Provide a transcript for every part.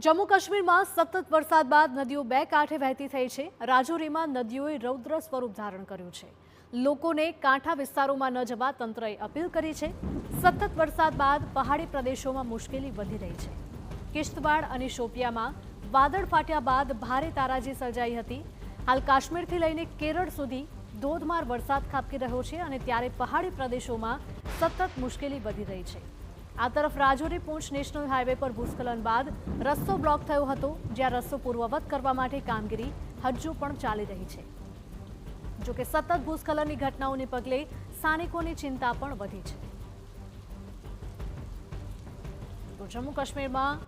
જમ્મુ કાશ્મીરમાં સતત વરસાદ બાદ નદીઓ બે કાંઠે વહેતી થઈ છે। રાજૌરીમાં નદીઓએ રૌદ્ર સ્વરૂપ ધારણ કર્યું છે। લોકોને કાંઠા વિસ્તારોમાં ન જવા તંત્રએ અપીલ કરી છે। સતત વરસાદ બાદ પહાડી પ્રદેશોમાં મુશ્કેલી વધી રહી છે। કિશ્તવાડ અને શોપિયામાં વાદળ ફાટ્યા બાદ ભારે તારાજી સર્જાઈ હતી। હાલ કાશ્મીરથી લઈને કેરળ સુધી ધોધમાર વરસાદ ખાબકી રહ્યો છે અને ત્યારે પહાડી પ્રદેશોમાં સતત મુશ્કેલી વધી રહી છે। આ તરફ રાજૌરી પૂંછ નેશનલ હાઈવે પર ભૂસ્ખલન બાદ રસ્તો બ્લોક થયો હતો, જ્યાં રસ્તો પૂર્વવત કરવા માટે કામગીરી હજુ પણ ચાલી રહી છે। જોકે સતત ભૂસ્ખલનની ઘટનાઓને પગલે સ્થાનિકોની ચિંતા પણ વધી છે। તો જમ્મુ કાશ્મીરમાં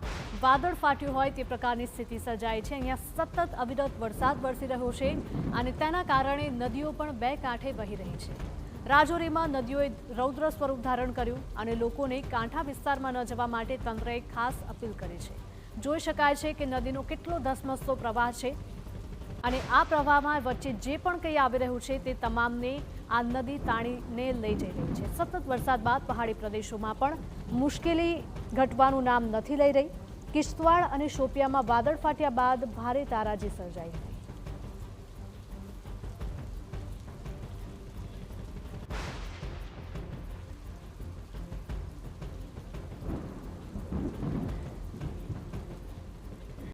વાદળ ફાટ્યું હોય તે પ્રકારની સ્થિતિ સર્જાઈ છે। અહીંયા સતત અવિરત વરસાદ વરસી રહ્યો છે અને તેના કારણે નદીઓ પણ બે કાંઠે વહી રહી છે। રાજૌરીમાં નદીઓએ રૌદ્ર સ્વરૂપ ધારણ કર્યું અને લોકોને કાંઠા વિસ્તારમાં ન જવા માટે તંત્રએ ખાસ અપીલ કરી છે। જોઈ શકાય છે કે નદીનો કેટલો ધસમસતો પ્રવાહ છે અને આ પ્રવાહમાં વચ્ચે જે પણ કંઈ આવી રહ્યું છે તે તમામને આ નદી તાણીને લઈ જઈ રહી છે। સતત વરસાદ બાદ પહાડી પ્રદેશોમાં પણ મુશ્કેલી ઘટવાનું નામ નથી લઈ રહી। કિશ્તવાડ અને શોપિયામાં વાદળ ફાટ્યા બાદ ભારે તારાજી સર્જાઈ હતી।